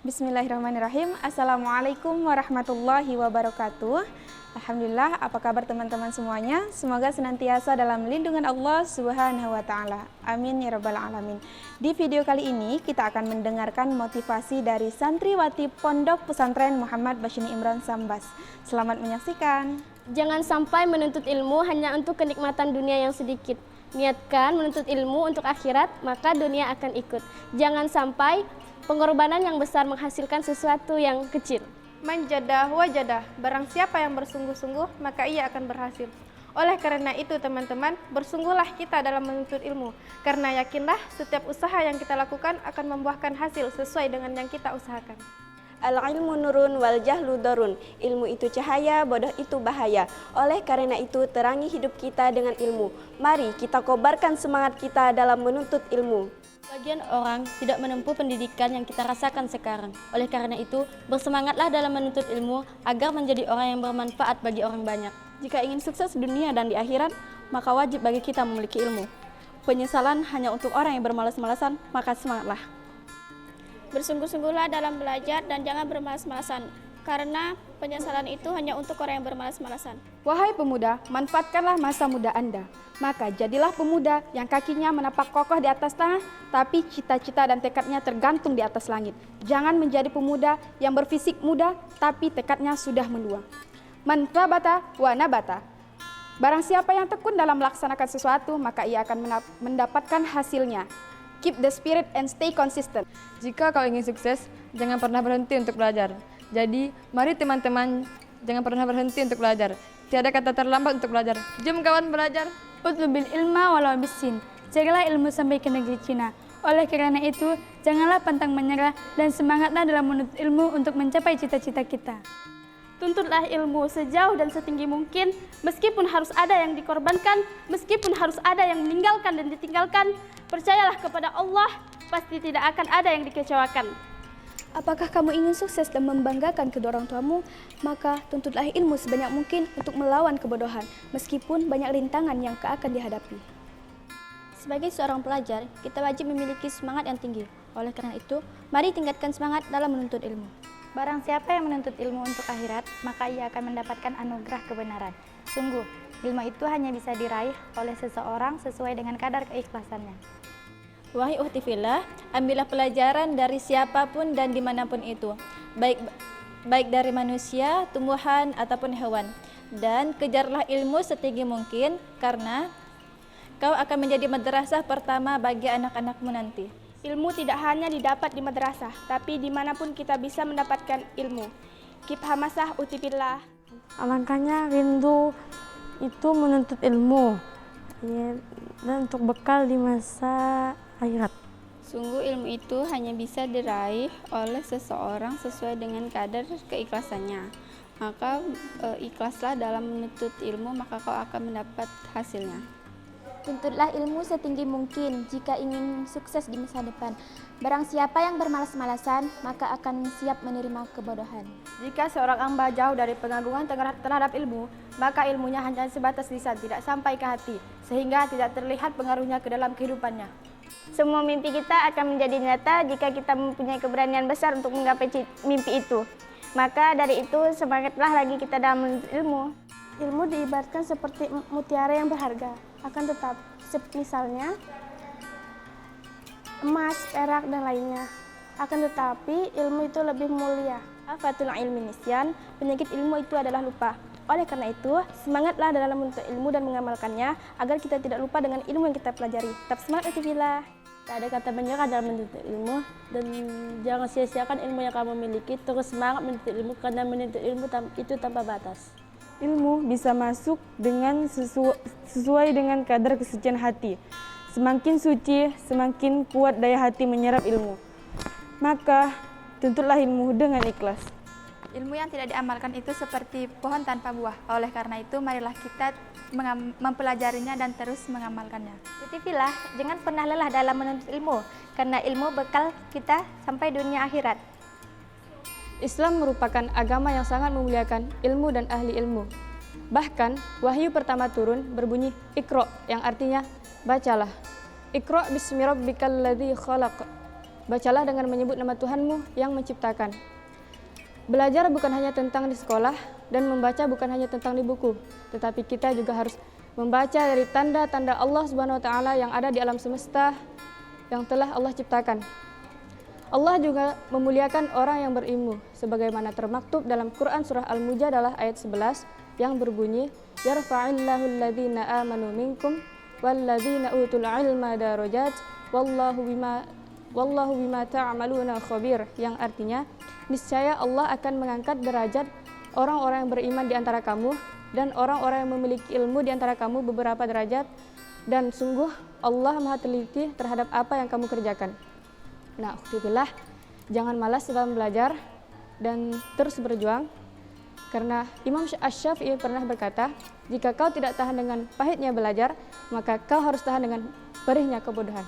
Bismillahirrahmanirrahim. Assalamualaikum warahmatullahi wabarakatuh. Alhamdulillah, apa kabar teman-teman semuanya? Semoga senantiasa dalam lindungan Allah Subhanahu wa Ta'ala. Amin ya Rabbal 'Alamin. Di video kali ini kita akan mendengarkan motivasi dari santriwati Pondok Pesantren Muhammad Bashir Imran Sambas. Selamat menyaksikan. Jangan sampai menuntut ilmu hanya untuk kenikmatan dunia yang sedikit. Niatkan menuntut ilmu untuk akhirat, maka dunia akan ikut. Jangan sampai pengorbanan yang besar menghasilkan sesuatu yang kecil. Manjadah wajadah, barang siapa yang bersungguh-sungguh, maka ia akan berhasil. Oleh karena itu teman-teman, bersungguhlah kita dalam menuntut ilmu. Karena yakinlah setiap usaha yang kita lakukan akan membuahkan hasil sesuai dengan yang kita usahakan. Al-ilmu nurun wal jahlu darun. Ilmu itu cahaya, bodoh itu bahaya. Oleh karena itu, terangi hidup kita dengan ilmu. Mari kita kobarkan semangat kita dalam menuntut ilmu. Bagian orang tidak menempuh pendidikan yang kita rasakan sekarang. Oleh karena itu, bersemangatlah dalam menuntut ilmu agar menjadi orang yang bermanfaat bagi orang banyak. Jika ingin sukses di dunia dan di akhirat, maka wajib bagi kita memiliki ilmu. Penyesalan hanya untuk orang yang bermalas-malasan, maka semangatlah. Bersungguh-sungguhlah dalam belajar dan jangan bermalas-malasan, karena penyesalan itu hanya untuk orang yang bermalas-malasan. Wahai pemuda, manfaatkanlah masa muda Anda. Maka jadilah pemuda yang kakinya menapak kokoh di atas tanah, tapi cita-cita dan tekadnya tergantung di atas langit. Jangan menjadi pemuda yang berfisik muda, tapi tekadnya sudah menua. Man rabata wa nabata. Barang siapa yang tekun dalam melaksanakan sesuatu, maka ia akan mendapatkan hasilnya. Keep the spirit and stay consistent. Jika kau ingin sukses, jangan pernah berhenti untuk belajar. Jadi, mari teman-teman, jangan pernah berhenti untuk belajar. Tiada kata terlambat untuk belajar. Jom kawan belajar. Utlubil ilma walau bisin. Carilah ilmu sampai ke negeri Cina. Oleh karena itu, janganlah pantang menyerah dan semangatlah dalam menuntut ilmu untuk mencapai cita-cita kita. Tuntutlah ilmu sejauh dan setinggi mungkin, meskipun harus ada yang dikorbankan, meskipun harus ada yang meninggalkan dan ditinggalkan. Percayalah kepada Allah, pasti tidak akan ada yang dikecewakan. Apakah kamu ingin sukses dan membanggakan kedua orang tuamu? Maka tuntutlah ilmu sebanyak mungkin untuk melawan kebodohan, meskipun banyak rintangan yang akan dihadapi. Sebagai seorang pelajar, kita wajib memiliki semangat yang tinggi. Oleh karena itu, mari tingkatkan semangat dalam menuntut ilmu. Barang siapa yang menuntut ilmu untuk akhirat, maka ia akan mendapatkan anugerah kebenaran. Sungguh, ilmu itu hanya bisa diraih oleh seseorang sesuai dengan kadar keikhlasannya. Wahai ukhti fillah, ambillah pelajaran dari siapapun dan dimanapun itu, baik dari manusia, tumbuhan, ataupun hewan. Dan kejarlah ilmu setinggi mungkin, karena kau akan menjadi madrasah pertama bagi anak-anakmu nanti. Ilmu tidak hanya didapat di madrasah, tapi dimanapun kita bisa mendapatkan ilmu. Kip hamasah utipillah. Alangkahnya rindu itu menuntut ilmu, ya, dan untuk bekal di masa akhirat. Sungguh ilmu itu hanya bisa diraih oleh seseorang sesuai dengan kadar keikhlasannya. Maka ikhlaslah dalam menuntut ilmu, maka kau akan mendapat hasilnya. Tuntutlah ilmu setinggi mungkin jika ingin sukses di masa depan. Barang siapa yang bermalas-malasan, maka akan siap menerima kebodohan. Jika seorang hamba jauh dari pengagungan terhadap ilmu, maka ilmunya hanya sebatas lisan, tidak sampai ke hati, sehingga tidak terlihat pengaruhnya ke dalam kehidupannya. Semua mimpi kita akan menjadi nyata jika kita mempunyai keberanian besar untuk menggapai mimpi itu. Maka dari itu, semangatlah lagi kita dalam menuntut ilmu. Ilmu diibaratkan seperti mutiara yang berharga, akan tetap misalnya emas, perak, dan lainnya. Akan tetapi ilmu itu lebih mulia. Afatul ilmi nisyan, penyakit ilmu itu adalah lupa. Oleh karena itu, semangatlah dalam menuntut ilmu dan mengamalkannya agar kita tidak lupa dengan ilmu yang kita pelajari. Tetap semangat fillah. Tak ada kata menyerah dalam menuntut ilmu, dan jangan sia-siakan ilmu yang kamu miliki. Terus semangat menuntut ilmu, karena menuntut ilmu itu tanpa batas. Ilmu bisa masuk dengan sesuai dengan kadar kesucian hati. Semakin suci, semakin kuat daya hati menyerap ilmu. Maka, tuntutlah ilmu dengan ikhlas. Ilmu yang tidak diamalkan itu seperti pohon tanpa buah. Oleh karena itu, marilah kita mempelajarinya dan terus mengamalkannya. Utifilah, jangan pernah lelah dalam menuntut ilmu, karena ilmu bekal kita sampai dunia akhirat. Islam merupakan agama yang sangat memuliakan ilmu dan ahli ilmu. Bahkan, wahyu pertama turun berbunyi Iqra, yang artinya bacalah. Iqra bismi rabbikal ladzi khalaq. Bacalah dengan menyebut nama Tuhanmu yang menciptakan. Belajar bukan hanya tentang di sekolah dan membaca bukan hanya tentang di buku, tetapi kita juga harus membaca dari tanda-tanda Allah Subhanahu wa taala yang ada di alam semesta yang telah Allah ciptakan. Allah juga memuliakan orang yang berilmu sebagaimana termaktub dalam Quran surah Al-Mujadalah ayat 11 yang berbunyi yarfa'illahu alladhina amanu minkum walladzina utul ilma darajat wallahu bima ta'maluna khabir, yang artinya niscaya Allah akan mengangkat derajat orang-orang yang beriman di antara kamu dan orang-orang yang memiliki ilmu di antara kamu beberapa derajat, dan sungguh Allah Maha teliti terhadap apa yang kamu kerjakan. Nah, ukhtibillah, jangan malas dalam belajar dan terus berjuang, karena Imam Asy-Syafi'i pernah berkata, jika kau tidak tahan dengan pahitnya belajar, maka kau harus tahan dengan perihnya kebodohan.